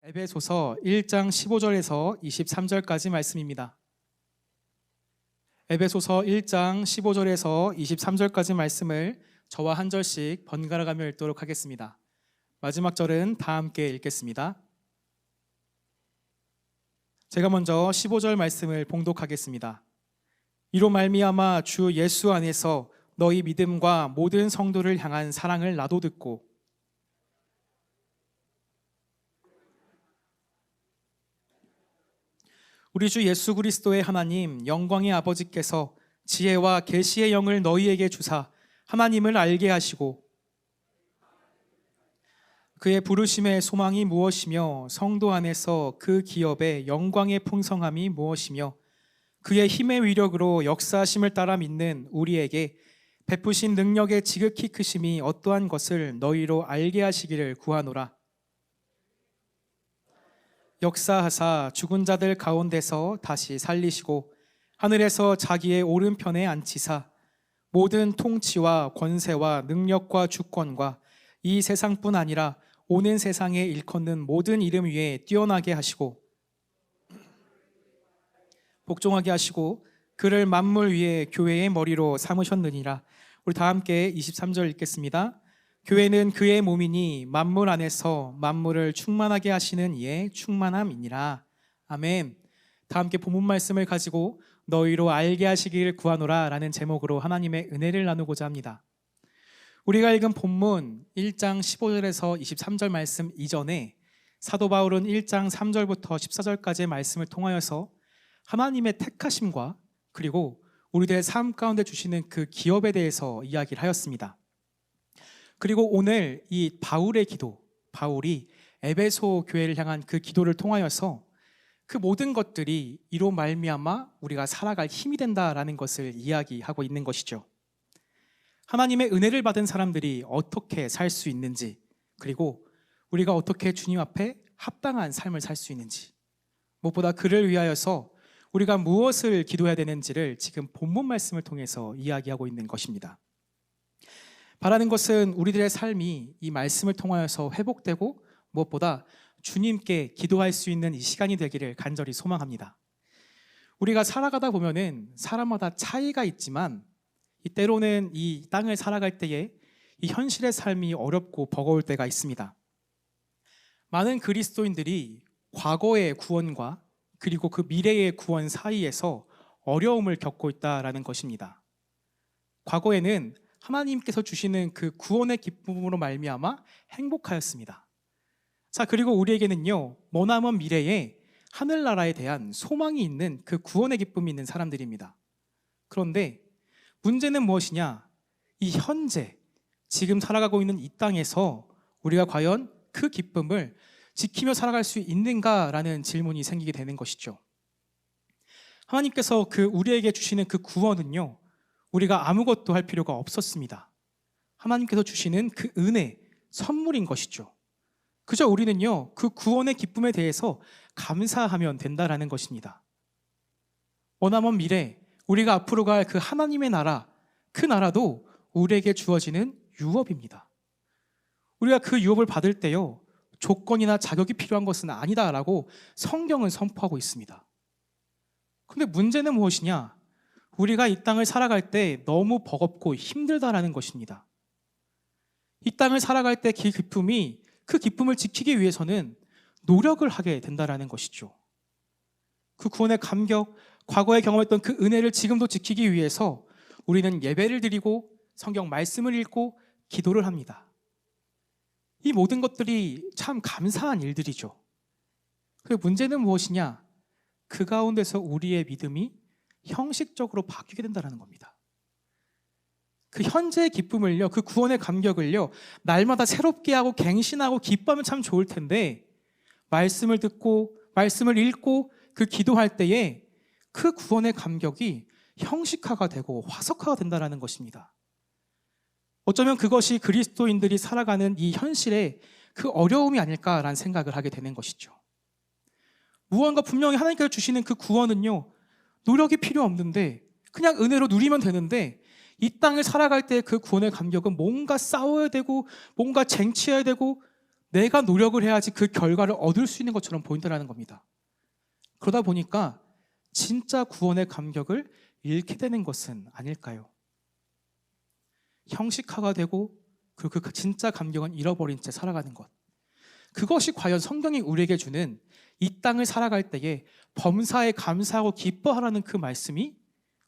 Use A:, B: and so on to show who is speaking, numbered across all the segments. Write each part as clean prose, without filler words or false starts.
A: 에베소서 1장 15절에서 23절까지 말씀입니다. 에베소서 1장 15절에서 23절까지 말씀을 저와 한 절씩 번갈아 가며 읽도록 하겠습니다. 마지막 절은 다 함께 읽겠습니다. 제가 먼저 15절 말씀을 봉독하겠습니다. 이로 말미암아 주 예수 안에서 너희 믿음과 모든 성도를 향한 사랑을 나도 듣고 우리 주 예수 그리스도의 하나님 영광의 아버지께서 지혜와 계시의 영을 너희에게 주사 하나님을 알게 하시고 그의 부르심의 소망이 무엇이며 성도 안에서 그 기업의 영광의 풍성함이 무엇이며 그의 힘의 위력으로 역사하심을 따라 믿는 우리에게 베푸신 능력의 지극히 크심이 어떠한 것을 너희로 알게 하시기를 구하노라. 역사하사 죽은 자들 가운데서 다시 살리시고 하늘에서 자기의 오른편에 앉히사 모든 통치와 권세와 능력과 주권과 이 세상뿐 아니라 오는 세상에 일컫는 모든 이름 위에 뛰어나게 하시고 복종하게 하시고 그를 만물 위에 교회의 머리로 삼으셨느니라. 우리 다 함께 23절 읽겠습니다. 교회는 그의 몸이니 만물 안에서 만물을 충만하게 하시는 이의 충만함이니라. 아멘. 다 함께 본문 말씀을 가지고 너희로 알게 하시기를 구하노라 라는 제목으로 하나님의 은혜를 나누고자 합니다. 우리가 읽은 본문 1장 15절에서 23절 말씀 이전에 사도 바울은 1장 3절부터 14절까지의 말씀을 통하여서 하나님의 택하심과 그리고 우리들의 삶 가운데 주시는 그 기업에 대해서 이야기를 하였습니다. 그리고 오늘 이 바울의 기도, 바울이 에베소 교회를 향한 그 기도를 통하여서 그 모든 것들이 이로 말미암아 우리가 살아갈 힘이 된다라는 것을 이야기하고 있는 것이죠. 하나님의 은혜를 받은 사람들이 어떻게 살 수 있는지, 그리고 우리가 어떻게 주님 앞에 합당한 삶을 살 수 있는지, 무엇보다 그를 위하여서 우리가 무엇을 기도해야 되는지를 지금 본문 말씀을 통해서 이야기하고 있는 것입니다. 바라는 것은 우리들의 삶이 이 말씀을 통하여서 회복되고 무엇보다 주님께 기도할 수 있는 이 시간이 되기를 간절히 소망합니다. 우리가 살아가다 보면은 사람마다 차이가 있지만 때로는 이 땅을 살아갈 때에 이 현실의 삶이 어렵고 버거울 때가 있습니다. 많은 그리스도인들이 과거의 구원과 그리고 그 미래의 구원 사이에서 어려움을 겪고 있다라는 것입니다. 과거에는 하나님께서 주시는 그 구원의 기쁨으로 말미암아 행복하였습니다. 자, 그리고 우리에게는요, 머나먼 미래에 하늘나라에 대한 소망이 있는 그 구원의 기쁨이 있는 사람들입니다. 그런데 문제는 무엇이냐? 이 현재 지금 살아가고 있는 이 땅에서 우리가 과연 그 기쁨을 지키며 살아갈 수 있는가라는 질문이 생기게 되는 것이죠. 하나님께서 그 우리에게 주시는 그 구원은요, 우리가 아무것도 할 필요가 없었습니다. 하나님께서 주시는 그 은혜, 선물인 것이죠. 그저 우리는요, 그 구원의 기쁨에 대해서 감사하면 된다라는 것입니다. 머나먼 미래, 우리가 앞으로 갈 그 하나님의 나라, 그 나라도 우리에게 주어지는 유업입니다. 우리가 그 유업을 받을 때요, 조건이나 자격이 필요한 것은 아니다라고 성경은 선포하고 있습니다. 그런데 문제는 무엇이냐? 우리가 이 땅을 살아갈 때 너무 버겁고 힘들다라는 것입니다. 이 땅을 살아갈 때 그 기쁨을 지키기 위해서는 노력을 하게 된다라는 것이죠. 그 구원의 감격, 과거에 경험했던 그 은혜를 지금도 지키기 위해서 우리는 예배를 드리고 성경 말씀을 읽고 기도를 합니다. 이 모든 것들이 참 감사한 일들이죠. 그 문제는 무엇이냐? 그 가운데서 우리의 믿음이 형식적으로 바뀌게 된다는 겁니다. 그 현재의 기쁨을요, 그 구원의 감격을요, 날마다 새롭게 하고 갱신하고 기뻐하면 참 좋을 텐데, 말씀을 듣고 말씀을 읽고 그 기도할 때에 그 구원의 감격이 형식화가 되고 화석화가 된다는 것입니다. 어쩌면 그것이 그리스도인들이 살아가는 이 현실의 그 어려움이 아닐까라는 생각을 하게 되는 것이죠. 무언가 분명히 하나님께서 주시는 그 구원은요, 노력이 필요 없는데 그냥 은혜로 누리면 되는데, 이 땅을 살아갈 때 그 구원의 감격은 뭔가 싸워야 되고 뭔가 쟁취해야 되고 내가 노력을 해야지 그 결과를 얻을 수 있는 것처럼 보인다는 겁니다. 그러다 보니까 진짜 구원의 감격을 잃게 되는 것은 아닐까요? 형식화가 되고 그 진짜 감격은 잃어버린 채 살아가는 것. 그것이 과연 성경이 우리에게 주는 이 땅을 살아갈 때에 범사에 감사하고 기뻐하라는 그 말씀이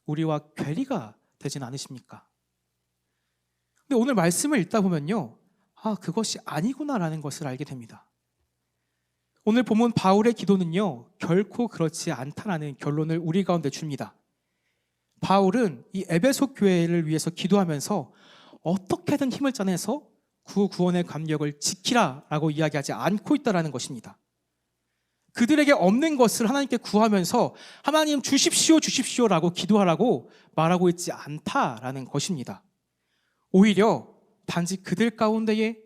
A: 우리와 괴리가 되진 않으십니까? 근데 오늘 말씀을 읽다 보면요, 그것이 아니구나라는 것을 알게 됩니다. 오늘 본문 바울의 기도는요, 결코 그렇지 않다라는 결론을 우리 가운데 줍니다. 바울은 이 에베소 교회를 위해서 기도하면서 어떻게든 힘을 짜내서 구원의 감격을 지키라라고 이야기하지 않고 있다는 것입니다. 그들에게 없는 것을 하나님께 구하면서 하나님 주십시오 주십시오라고 기도하라고 말하고 있지 않다라는 것입니다. 오히려 단지 그들 가운데에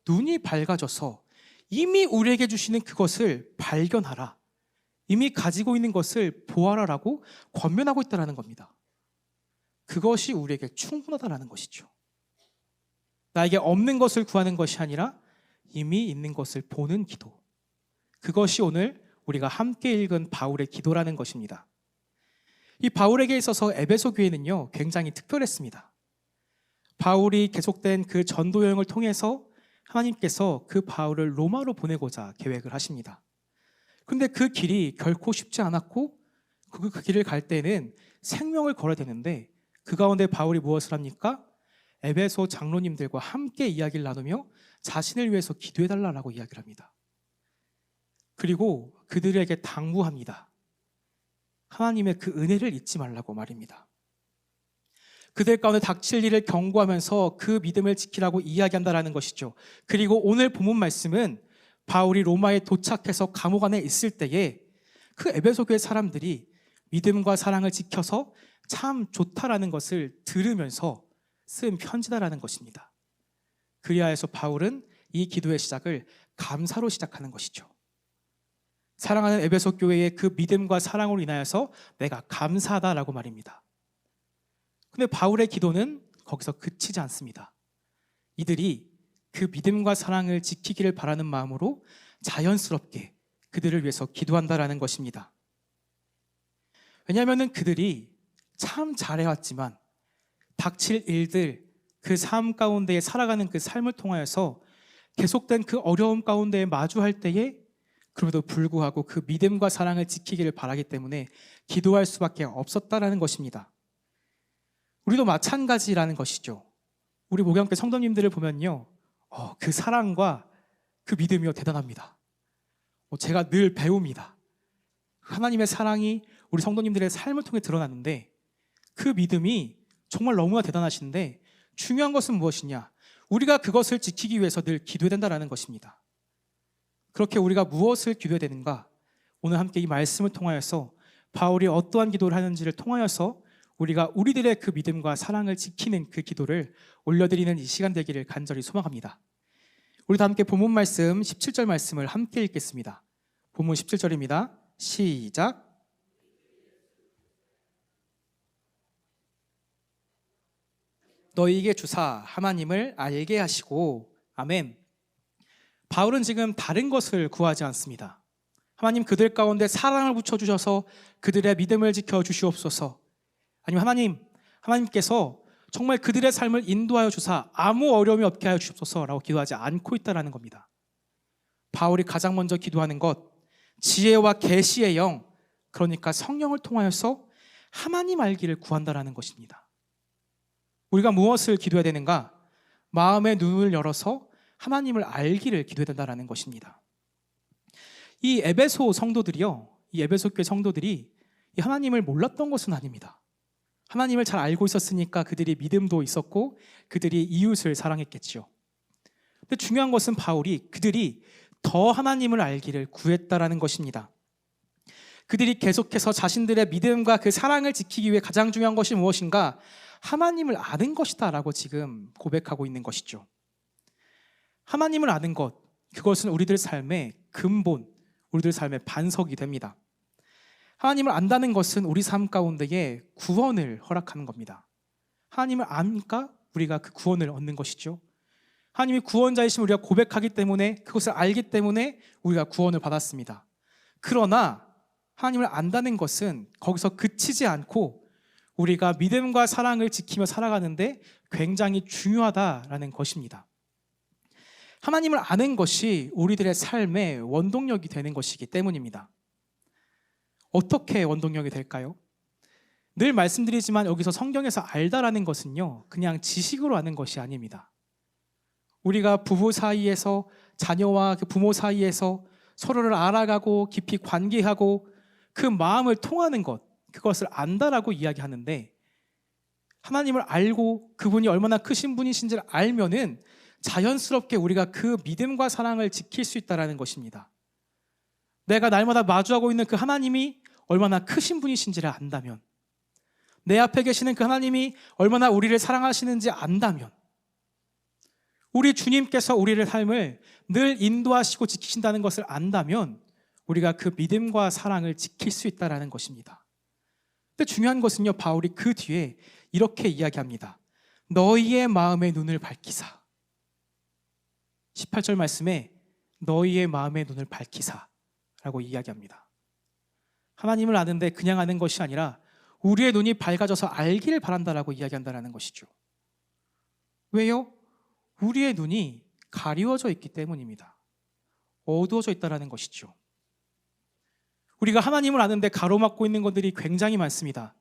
A: 눈이 밝아져서 이미 우리에게 주시는 그것을 발견하라, 이미 가지고 있는 것을 보아라라고 권면하고 있다는 겁니다. 그것이 우리에게 충분하다는 것이죠. 나에게 없는 것을 구하는 것이 아니라 이미 있는 것을 보는 기도. 그것이 오늘 우리가 함께 읽은 바울의 기도라는 것입니다. 이 바울에게 있어서 에베소 교회는요, 굉장히 특별했습니다. 바울이 계속된 그 전도 여행을 통해서 하나님께서 그 바울을 로마로 보내고자 계획을 하십니다. 그런데 그 길이 결코 쉽지 않았고 그 길을 갈 때는 생명을 걸어야 되는데 그 가운데 바울이 무엇을 합니까? 에베소 장로님들과 함께 이야기를 나누며 자신을 위해서 기도해달라고 이야기를 합니다. 그리고 그들에게 당부합니다. 하나님의 그 은혜를 잊지 말라고 말입니다. 그들 가운데 닥칠 일을 경고하면서 그 믿음을 지키라고 이야기한다는 것이죠. 그리고 오늘 본문 말씀은 바울이 로마에 도착해서 감옥 안에 있을 때에 그 에베소 교회 사람들이 믿음과 사랑을 지켜서 참 좋다라는 것을 들으면서 쓴 편지다라는 것입니다. 그리하여서 바울은 이 기도의 시작을 감사로 시작하는 것이죠. 사랑하는 에베소 교회의 그 믿음과 사랑으로 인하여서 내가 감사하다라고 말입니다. 근데 바울의 기도는 거기서 그치지 않습니다. 이들이 그 믿음과 사랑을 지키기를 바라는 마음으로 자연스럽게 그들을 위해서 기도한다라는 것입니다. 왜냐하면 그들이 참 잘해왔지만 닥칠 일들, 그 삶 가운데 살아가는 그 삶을 통하여서 계속된 그 어려움 가운데 마주할 때에 그럼에도 불구하고 그 믿음과 사랑을 지키기를 바라기 때문에 기도할 수밖에 없었다라는 것입니다. 우리도 마찬가지라는 것이죠. 우리 목양교회 성도님들을 보면요, 그 사랑과 그 믿음이요 대단합니다. 제가 늘 배웁니다. 하나님의 사랑이 우리 성도님들의 삶을 통해 드러났는데 그 믿음이 정말 너무나 대단하신데 중요한 것은 무엇이냐? 우리가 그것을 지키기 위해서 늘 기도해야 된다는 것입니다. 그렇게 우리가 무엇을 기도해야 되는가? 오늘 함께 이 말씀을 통하여서 바울이 어떠한 기도를 하는지를 통하여서 우리가 우리들의 그 믿음과 사랑을 지키는 그 기도를 올려드리는 이 시간 되기를 간절히 소망합니다. 우리 다 함께 본문 말씀 17절 말씀을 함께 읽겠습니다. 본문 17절입니다. 시작. 너희에게 주사 하나님을 알게 하시고. 아멘. 바울은 지금 다른 것을 구하지 않습니다. 하나님 그들 가운데 사랑을 붙여주셔서 그들의 믿음을 지켜주시옵소서. 아니면 하나님께서 정말 그들의 삶을 인도하여 주사 아무 어려움이 없게 하여 주옵소서라고 기도하지 않고 있다는 겁니다. 바울이 가장 먼저 기도하는 것, 지혜와 계시의 영, 그러니까 성령을 통하여서 하나님 알기를 구한다는 것입니다. 우리가 무엇을 기도해야 되는가? 마음의 눈을 열어서 하나님을 알기를 기도해야 된다는 것입니다. 이 에베소 성도들이요, 이 에베소 교회 성도들이 이 하나님을 몰랐던 것은 아닙니다. 하나님을 잘 알고 있었으니까 그들이 믿음도 있었고 그들이 이웃을 사랑했겠지요. 근데 중요한 것은 그들이 더 하나님을 알기를 구했다라는 것입니다. 그들이 계속해서 자신들의 믿음과 그 사랑을 지키기 위해 가장 중요한 것이 무엇인가? 하나님을 아는 것이다 라고 지금 고백하고 있는 것이죠. 하나님을 아는 것, 그것은 우리들 삶의 근본, 우리들 삶의 반석이 됩니다. 하나님을 안다는 것은 우리 삶 가운데에 구원을 허락하는 겁니다. 하나님을 아니까 우리가 그 구원을 얻는 것이죠. 하나님이 구원자이심을 우리가 고백하기 때문에, 그것을 알기 때문에 우리가 구원을 받았습니다. 그러나 하나님을 안다는 것은 거기서 그치지 않고 우리가 믿음과 사랑을 지키며 살아가는데 굉장히 중요하다라는 것입니다. 하나님을 아는 것이 우리들의 삶의 원동력이 되는 것이기 때문입니다. 어떻게 원동력이 될까요? 늘 말씀드리지만 여기서 성경에서 알다라는 것은요, 그냥 지식으로 아는 것이 아닙니다. 우리가 부부 사이에서, 자녀와 그 부모 사이에서 서로를 알아가고 깊이 관계하고 그 마음을 통하는 것, 그것을 안다라고 이야기하는데, 하나님을 알고 그분이 얼마나 크신 분이신지를 알면은 자연스럽게 우리가 그 믿음과 사랑을 지킬 수 있다는 것입니다. 내가 날마다 마주하고 있는 그 하나님이 얼마나 크신 분이신지를 안다면, 내 앞에 계시는 그 하나님이 얼마나 우리를 사랑하시는지 안다면, 우리 주님께서 우리의 삶을 늘 인도하시고 지키신다는 것을 안다면 우리가 그 믿음과 사랑을 지킬 수 있다는 것입니다. 근데 중요한 것은요, 바울이 그 뒤에 이렇게 이야기합니다. 너희의 마음의 눈을 밝히사. 18절 말씀에 너희의 마음의 눈을 밝히사 라고 이야기합니다. 하나님을 아는데 그냥 아는 것이 아니라 우리의 눈이 밝아져서 알기를 바란다라고 이야기한다는 것이죠. 왜요? 우리의 눈이 가리워져 있기 때문입니다. 어두워져 있다는 것이죠. 우리가 하나님을 아는데 가로막고 있는 것들이 굉장히 많습니다.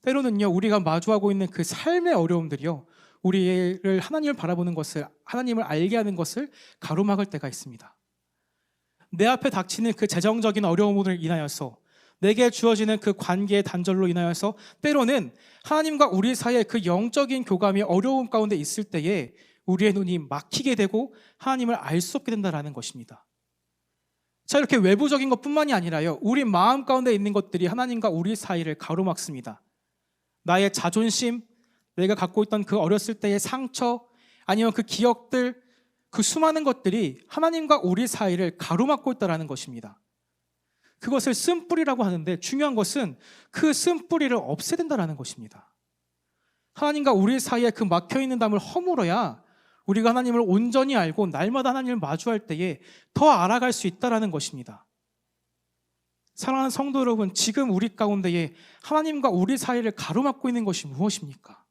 A: 때로는요, 우리가 마주하고 있는 그 삶의 어려움들이요, 우리를 하나님을 바라보는 것을, 하나님을 알게 하는 것을 가로막을 때가 있습니다. 내 앞에 닥치는 그 재정적인 어려움으로 인하여서, 내게 주어지는 그 관계의 단절로 인하여서 때로는 하나님과 우리 사이의 그 영적인 교감이 어려움 가운데 있을 때에 우리의 눈이 막히게 되고 하나님을 알 수 없게 된다는 것입니다. 자, 이렇게 외부적인 것뿐만이 아니라요, 우리 마음 가운데 있는 것들이 하나님과 우리 사이를 가로막습니다. 나의 자존심, 내가 갖고 있던 그 어렸을 때의 상처, 아니면 그 기억들, 그 수많은 것들이 하나님과 우리 사이를 가로막고 있다는 것입니다. 그것을 쓴뿌리라고 하는데, 중요한 것은 그 쓴뿌리를 없애야 된다는 것입니다. 하나님과 우리 사이에 그 막혀있는 담을 허물어야 우리가 하나님을 온전히 알고 날마다 하나님을 마주할 때에 더 알아갈 수 있다는 것입니다. 사랑하는 성도 여러분, 지금 우리 가운데에 하나님과 우리 사이를 가로막고 있는 것이 무엇입니까?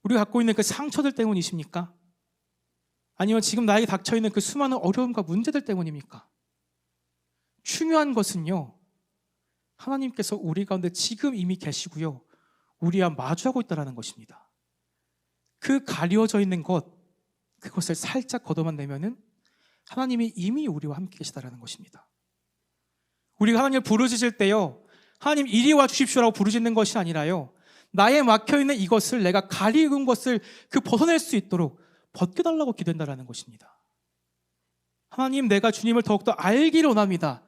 A: 우리가 갖고 있는 그 상처들 때문이십니까? 아니면 지금 나에게 닥쳐있는 그 수많은 어려움과 문제들 때문입니까? 중요한 것은요, 하나님께서 우리 가운데 지금 이미 계시고요, 우리와 마주하고 있다는 것입니다. 그 가려져 있는 것, 그것을 살짝 걷어만 내면은 하나님이 이미 우리와 함께 계시다는 것입니다. 우리가 하나님을 부르짖을 때요, 하나님 이리 와 주십시오라고 부르짖는 것이 아니라요, 나의 막혀있는 이것을, 내가 가리운 것을 그 벗어낼 수 있도록 벗겨달라고 기도한다는 것입니다. 하나님, 내가 주님을 더욱더 알기를 원합니다.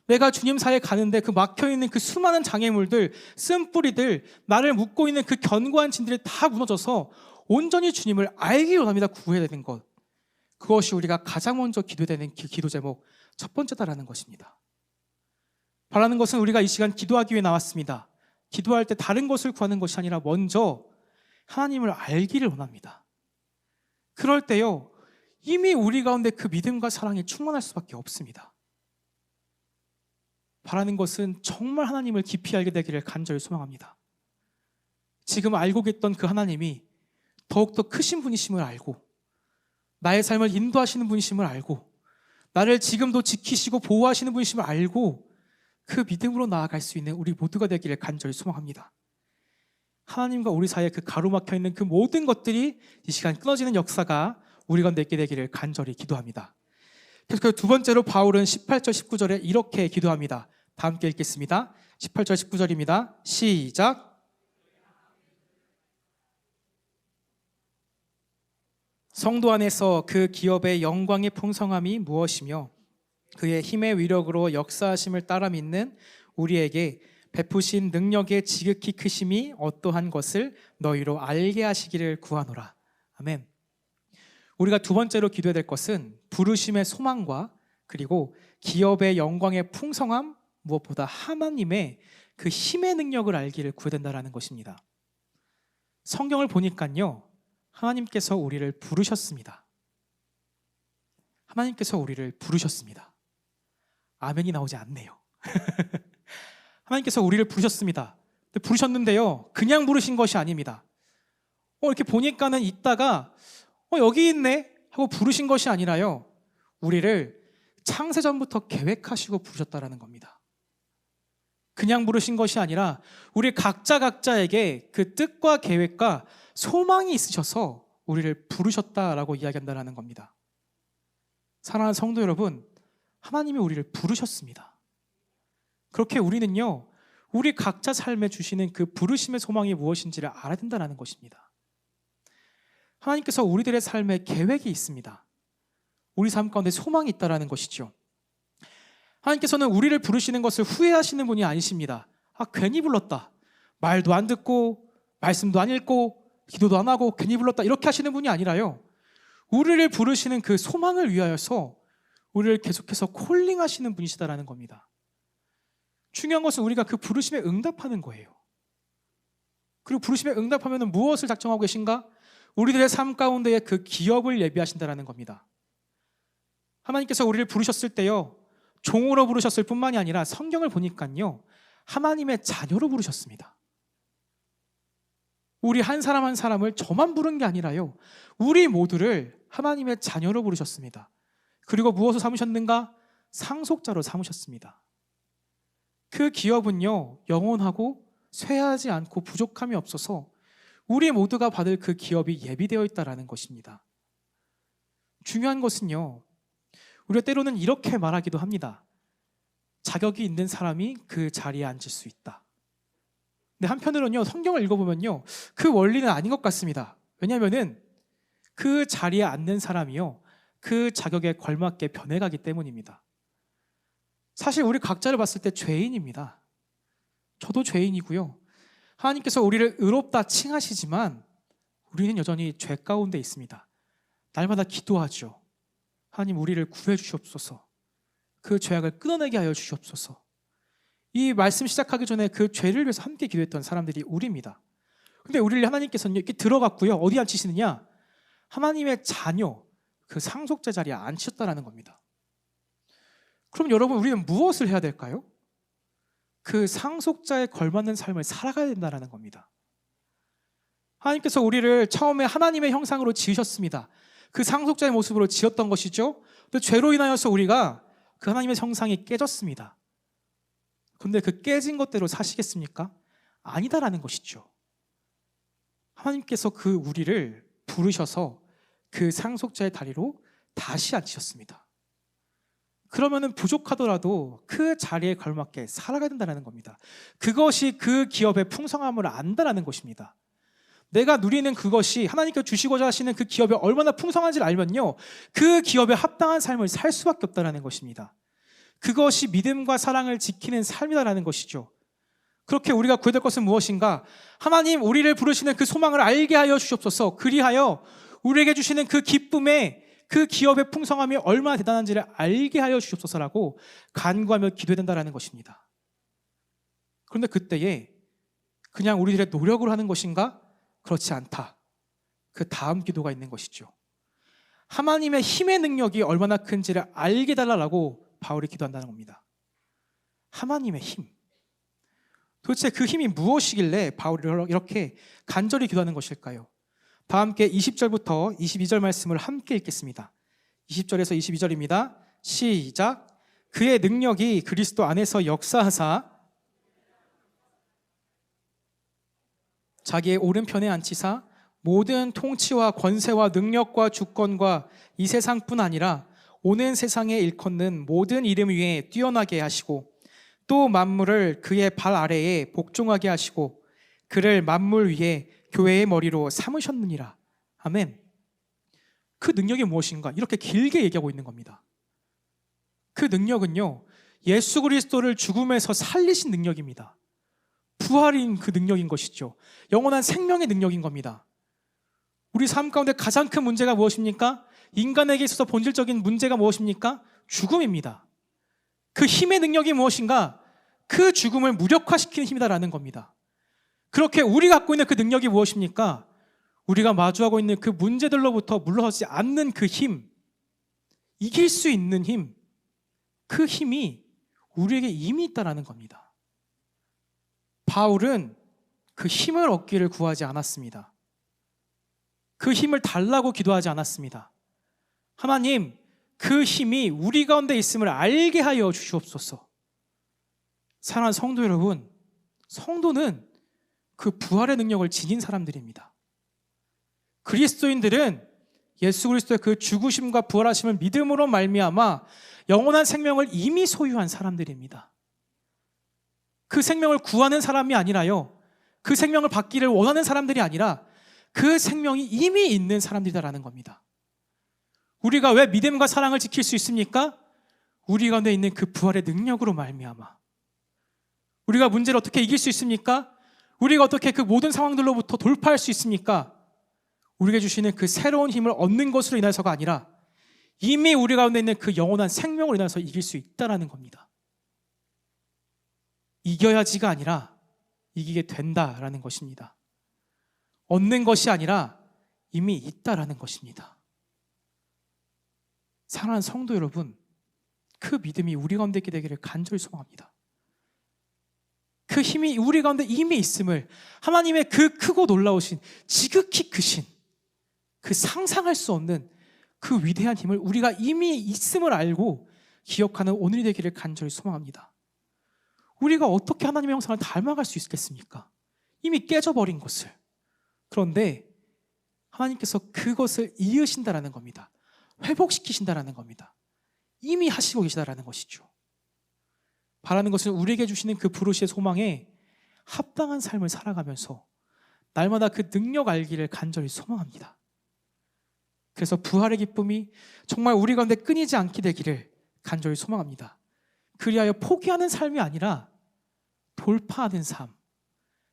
A: 내가 주님 사이에 가는데 그 막혀있는 그 수많은 장애물들, 쓴뿌리들, 나를 묶고 있는 그 견고한 진들이 다 무너져서 온전히 주님을 알기를 원합니다. 구해야 되는 것, 그것이 우리가 가장 먼저 기도되는 기도 제목 첫 번째다라는 것입니다. 바라는 것은 우리가 이 시간 기도하기 위해 나왔습니다. 기도할 때 다른 것을 구하는 것이 아니라 먼저 하나님을 알기를 원합니다. 그럴 때요, 이미 우리 가운데 그 믿음과 사랑이 충만할 수밖에 없습니다. 바라는 것은 정말 하나님을 깊이 알게 되기를 간절히 소망합니다. 지금 알고 계셨던 그 하나님이 더욱더 크신 분이심을 알고, 나의 삶을 인도하시는 분이심을 알고, 나를 지금도 지키시고 보호하시는 분이심을 알고 그 믿음으로 나아갈 수 있는 우리 모두가 되기를 간절히 소망합니다. 하나님과 우리 사이에 그 가로막혀 있는 그 모든 것들이 이 시간 끊어지는 역사가 우리 가운데 있게 되기를 간절히 기도합니다. 그래서 그 두 번째로 바울은 18절 19절에 이렇게 기도합니다. 다 함께 읽겠습니다. 18절 19절입니다. 시작. 성도 안에서 그 기업의 영광의 풍성함이 무엇이며 그의 힘의 위력으로 역사하심을 따라 믿는 우리에게 베푸신 능력의 지극히 크심이 어떠한 것을 너희로 알게 하시기를 구하노라. 아멘. 우리가 두 번째로 기도해야 될 것은 부르심의 소망과 그리고 기업의 영광의 풍성함, 무엇보다 하나님의 그 힘의 능력을 알기를 구해야 된다는 것입니다. 성경을 보니까요, 하나님께서 우리를 부르셨습니다. 하나님께서 우리를 부르셨습니다. 아멘이 나오지 않네요. 하나님께서 우리를 부르셨습니다. 부르셨는데요, 그냥 부르신 것이 아닙니다. 이렇게 보니까는 있다가 여기 있네 하고 부르신 것이 아니라요, 우리를 창세전부터 계획하시고 부르셨다라는 겁니다. 그냥 부르신 것이 아니라 우리 각자에게 그 뜻과 계획과 소망이 있으셔서 우리를 부르셨다라고 이야기한다는 겁니다. 사랑하는 성도 여러분, 하나님이 우리를 부르셨습니다. 그렇게 우리는요, 우리 각자 삶에 주시는 그 부르심의 소망이 무엇인지를 알아야 된다는 것입니다. 하나님께서 우리들의 삶에 계획이 있습니다. 우리 삶 가운데 소망이 있다는 것이죠. 하나님께서는 우리를 부르시는 것을 후회하시는 분이 아니십니다. 괜히 불렀다, 말도 안 듣고 말씀도 안 읽고 기도도 안 하고 괜히 불렀다, 이렇게 하시는 분이 아니라요, 우리를 부르시는 그 소망을 위하여서 우리를 계속해서 콜링하시는 분이시다라는 겁니다. 중요한 것은 우리가 그 부르심에 응답하는 거예요. 그리고 부르심에 응답하면 무엇을 작정하고 계신가? 우리들의 삶 가운데에 그 기업을 예비하신다라는 겁니다. 하나님께서 우리를 부르셨을 때요, 종으로 부르셨을 뿐만이 아니라 성경을 보니까요, 하나님의 자녀로 부르셨습니다. 우리 한 사람 한 사람을 저만 부른 게 아니라요, 우리 모두를 하나님의 자녀로 부르셨습니다. 그리고 무엇을 삼으셨는가? 상속자로 삼으셨습니다. 그 기업은요, 영원하고 쇠하지 않고 부족함이 없어서 우리 모두가 받을 그 기업이 예비되어 있다는 것입니다. 중요한 것은요, 우리가 때로는 이렇게 말하기도 합니다. 자격이 있는 사람이 그 자리에 앉을 수 있다. 근데 한편으로는요, 성경을 읽어보면요, 그 원리는 아닌 것 같습니다. 왜냐하면은 그 자리에 앉는 사람이요, 그 자격에 걸맞게 변해가기 때문입니다. 사실 우리 각자를 봤을 때 죄인입니다. 저도 죄인이고요, 하나님께서 우리를 의롭다 칭하시지만 우리는 여전히 죄 가운데 있습니다. 날마다 기도하죠. 하나님, 우리를 구해 주시옵소서. 그 죄악을 끊어내게 하여 주시옵소서. 이 말씀 시작하기 전에 그 죄를 위해서 함께 기도했던 사람들이 우리입니다. 근데 우리를 하나님께서는 이렇게 들어갔고요, 어디 앉히시느냐? 하나님의 자녀, 그 상속자 자리에 앉히셨다는 겁니다. 그럼 여러분, 우리는 무엇을 해야 될까요? 그 상속자에 걸맞는 삶을 살아가야 된다는 겁니다. 하나님께서 우리를 처음에 하나님의 형상으로 지으셨습니다. 그 상속자의 모습으로 지었던 것이죠. 근데 죄로 인하여서 우리가 그 하나님의 형상이 깨졌습니다. 근데 그 깨진 것대로 사시겠습니까? 아니다라는 것이죠. 하나님께서 그 우리를 부르셔서 그 상속자의 다리로 다시 앉히셨습니다. 그러면은 부족하더라도 그 자리에 걸맞게 살아가야 된다는 겁니다. 그것이 그 기업의 풍성함을 안다라는 것입니다. 내가 누리는 그것이 하나님께서 주시고자 하시는 그 기업이 얼마나 풍성한지를 알면요, 그 기업에 합당한 삶을 살 수밖에 없다는 것입니다. 그것이 믿음과 사랑을 지키는 삶이다라는 것이죠. 그렇게 우리가 구해야 될 것은 무엇인가? 하나님, 우리를 부르시는 그 소망을 알게 하여 주시옵소서. 그리하여 우리에게 주시는 그 기쁨의 그 기업의 풍성함이 얼마나 대단한지를 알게 하여 주시옵소서라고 간구하며 기도해야 된다는 것입니다. 그런데 그때에 그냥 우리들의 노력으로 하는 것인가? 그렇지 않다. 그 다음 기도가 있는 것이죠. 하나님의 힘의 능력이 얼마나 큰지를 알게 달라고 바울이 기도한다는 겁니다. 하나님의 힘. 도대체 그 힘이 무엇이길래 바울이 이렇게 간절히 기도하는 것일까요? 다 함께 20절부터 22절 말씀을 함께 읽겠습니다. 20절에서 22절입니다. 시작. 그의 능력이 그리스도 안에서 역사하사 자기의 오른편에 앉히사 모든 통치와 권세와 능력과 주권과 이 세상뿐 아니라 오는 세상에 일컫는 모든 이름 위에 뛰어나게 하시고 또 만물을 그의 발 아래에 복종하게 하시고 그를 만물 위에 교회의 머리로 삼으셨느니라. 아멘. 그 능력이 무엇인가? 이렇게 길게 얘기하고 있는 겁니다. 그 능력은요, 예수 그리스도를 죽음에서 살리신 능력입니다. 부활인 그 능력인 것이죠. 영원한 생명의 능력인 겁니다. 우리 삶 가운데 가장 큰 문제가 무엇입니까? 인간에게 있어서 본질적인 문제가 무엇입니까? 죽음입니다. 그 힘의 능력이 무엇인가? 그 죽음을 무력화시키는 힘이다라는 겁니다. 그렇게 우리가 갖고 있는 그 능력이 무엇입니까? 우리가 마주하고 있는 그 문제들로부터 물러서지 않는 그 힘, 이길 수 있는 힘, 그 힘이 우리에게 이미 있다는 겁니다. 바울은 그 힘을 얻기를 구하지 않았습니다. 그 힘을 달라고 기도하지 않았습니다. 하나님, 그 힘이 우리 가운데 있음을 알게 하여 주시옵소서. 사랑하는 성도 여러분, 성도는 그 부활의 능력을 지닌 사람들입니다. 그리스도인들은 예수 그리스도의 그 죽으심과 부활하심을 믿음으로 말미암아 영원한 생명을 이미 소유한 사람들입니다. 그 생명을 구하는 사람이 아니라요, 그 생명을 받기를 원하는 사람들이 아니라 그 생명이 이미 있는 사람들이다라는 겁니다. 우리가 왜 믿음과 사랑을 지킬 수 있습니까? 우리 가운데 있는 그 부활의 능력으로 말미암아. 우리가 문제를 어떻게 이길 수 있습니까? 우리가 어떻게 그 모든 상황들로부터 돌파할 수 있습니까? 우리에게 주시는 그 새로운 힘을 얻는 것으로 인해서가 아니라 이미 우리 가운데 있는 그 영원한 생명으로 인해서 이길 수 있다는 겁니다. 이겨야지가 아니라 이기게 된다라는 것입니다. 얻는 것이 아니라 이미 있다라는 것입니다. 사랑하는 성도 여러분, 그 믿음이 우리 가운데 있게 되기를 간절히 소망합니다. 그 힘이 우리 가운데 이미 있음을, 하나님의 그 크고 놀라우신, 지극히 크신, 그 상상할 수 없는 그 위대한 힘을 우리가 이미 있음을 알고 기억하는 오늘이 되기를 간절히 소망합니다. 우리가 어떻게 하나님의 형상을 닮아갈 수 있겠습니까? 이미 깨져버린 것을. 그런데 하나님께서 그것을 이으신다라는 겁니다. 회복시키신다라는 겁니다. 이미 하시고 계시다라는 것이죠. 바라는 것은 우리에게 주시는 그 부르시의 소망에 합당한 삶을 살아가면서 날마다 그 능력 알기를 간절히 소망합니다. 그래서 부활의 기쁨이 정말 우리 가운데 끊이지 않게 되기를 간절히 소망합니다. 그리하여 포기하는 삶이 아니라 돌파하는 삶,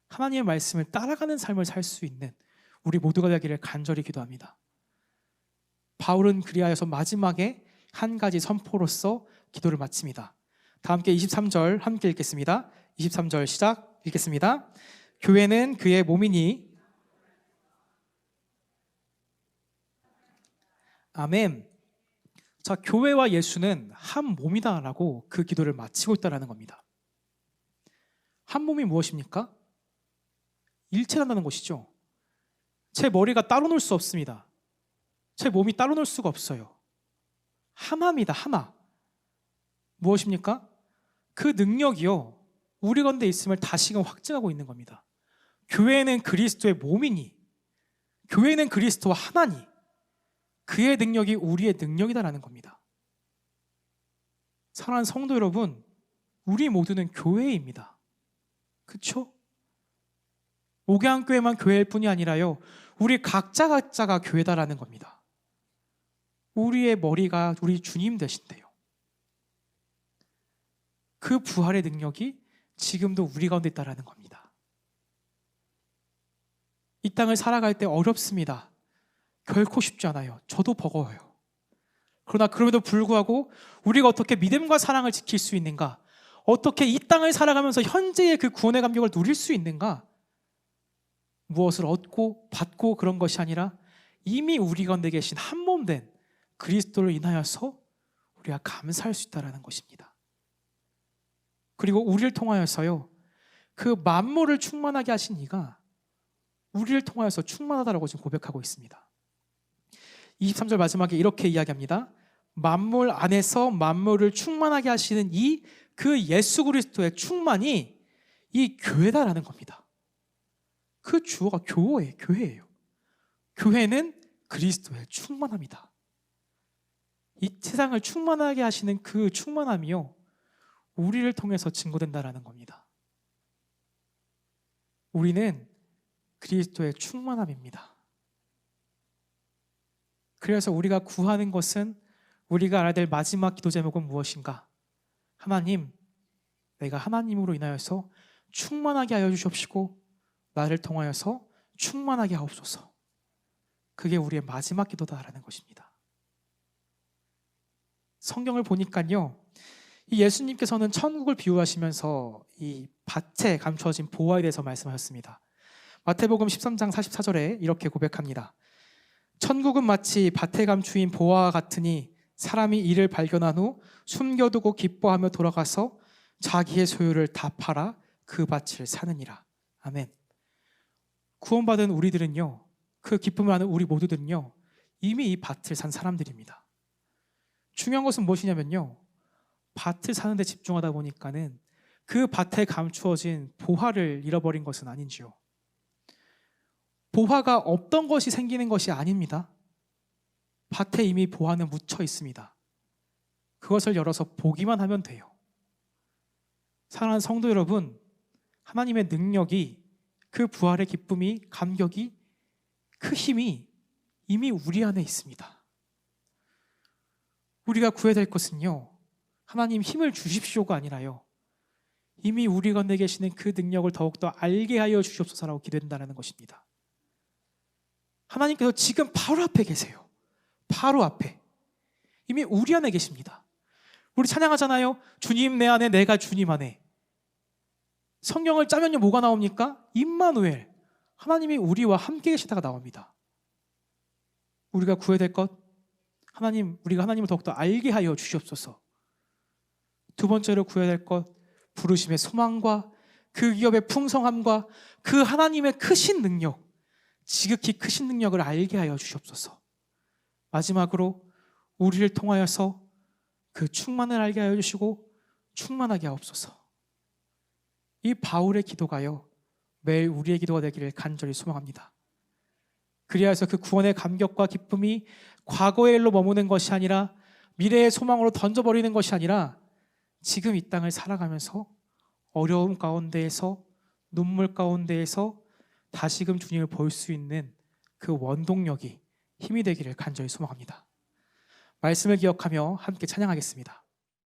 A: 하나님의 말씀을 따라가는 삶을 살 수 있는 우리 모두가 되기를 간절히 기도합니다. 바울은 그리하여서 마지막에 한 가지 선포로서 기도를 마칩니다. 다 함께 23절 함께 읽겠습니다. 23절 시작 읽겠습니다. 교회는 그의 몸이니. 아멘. 자, 교회와 예수는 한 몸이다라고 그 기도를 마치고 있다는 겁니다. 한 몸이 무엇입니까? 일체라는 것이죠. 제 머리가 따로 놀 수 없습니다. 제 몸이 따로 놀 수가 없어요. 하나입니다. 하나. 무엇입니까? 그 능력이요, 우리 가운데 있음을 다시금 확증하고 있는 겁니다. 교회는 그리스도의 몸이니, 교회는 그리스도와 하나니, 그의 능력이 우리의 능력이다라는 겁니다. 사랑하는 성도 여러분, 우리 모두는 교회입니다. 그렇죠? 목양교회만 교회일 뿐이 아니라요, 우리 각자가 교회다라는 겁니다. 우리의 머리가 우리 주님 되신대요. 그 부활의 능력이 지금도 우리 가운데 있다라는 겁니다. 이 땅을 살아갈 때 어렵습니다. 결코 쉽지 않아요. 저도 버거워요. 그러나 그럼에도 불구하고 우리가 어떻게 믿음과 사랑을 지킬 수 있는가, 어떻게 이 땅을 살아가면서 현재의 그 구원의 감격을 누릴 수 있는가, 무엇을 얻고 받고 그런 것이 아니라 이미 우리 가운데 계신 한 몸 된 그리스도를 인하여서 우리가 감사할 수 있다는 것입니다. 그리고 우리를 통하여서요, 그 만물을 충만하게 하신 이가 우리를 통하여서 충만하다라고 지금 고백하고 있습니다. 23절 마지막에 이렇게 이야기합니다. 만물 안에서 만물을 충만하게 하시는 이 그 예수 그리스도의 충만이 이 교회다라는 겁니다. 그 주어가 교회예요. 교회는 그리스도의 충만함이다. 이 세상을 충만하게 하시는 그 충만함이요, 우리를 통해서 증거된다라는 겁니다. 우리는 그리스도의 충만함입니다. 그래서 우리가 구하는 것은, 우리가 알아야 될 마지막 기도 제목은 무엇인가? 하나님, 내가 하나님으로 인하여서 충만하게 하여 주시옵시고 나를 통하여서 충만하게 하옵소서. 그게 우리의 마지막 기도다라는 것입니다. 성경을 보니까요, 이 예수님께서는 천국을 비유하시면서 이 밭에 감추어진 보화에 대해서 말씀하셨습니다. 마태복음 13장 44절에 이렇게 고백합니다. 천국은 마치 밭에 감추인 보화와 같으니 사람이 이를 발견한 후 숨겨두고 기뻐하며 돌아가서 자기의 소유를 다 팔아 그 밭을 사느니라. 아멘. 구원받은 우리들은요, 그 기쁨을 아는 우리 모두들은요, 이미 이 밭을 산 사람들입니다. 중요한 것은 무엇이냐면요, 밭을 사는 데 집중하다 보니까는 그 밭에 감추어진 보화를 잃어버린 것은 아닌지요. 보화가 없던 것이 생기는 것이 아닙니다. 밭에 이미 보화는 묻혀 있습니다. 그것을 열어서 보기만 하면 돼요. 사랑하는 성도 여러분, 하나님의 능력이, 그 부활의 기쁨이, 감격이, 그 힘이 이미 우리 안에 있습니다. 우리가 구해야 될 것은요, 하나님 힘을 주십시오가 아니라요, 이미 우리 가운데 계시는 그 능력을 더욱더 알게 하여 주시옵소서라고 기도한다는 것입니다. 하나님께서 지금 바로 앞에 계세요. 바로 앞에. 이미 우리 안에 계십니다. 우리 찬양하잖아요. 주님 내 안에, 내가 주님 안에. 성경을 짜면요 뭐가 나옵니까? 임마누엘, 하나님이 우리와 함께 계시다가 나옵니다. 우리가 구해야 될 것, 하나님, 우리가 하나님을 더욱더 알게 하여 주시옵소서. 두 번째로 구해야 될 것, 부르심의 소망과 그 기업의 풍성함과 그 하나님의 크신 능력, 지극히 크신 능력을 알게 하여 주시옵소서. 마지막으로 우리를 통하여서 그 충만을 알게 하여 주시고 충만하게 하옵소서. 이 바울의 기도가요, 매일 우리의 기도가 되기를 간절히 소망합니다. 그리하여서 그 구원의 감격과 기쁨이 과거의 일로 머무는 것이 아니라 미래의 소망으로 던져버리는 것이 아니라 지금 이 땅을 살아가면서 어려움 가운데에서, 눈물 가운데에서 다시금 주님을 볼 수 있는 그 원동력이, 힘이 되기를 간절히 소망합니다. 말씀을 기억하며 함께 찬양하겠습니다.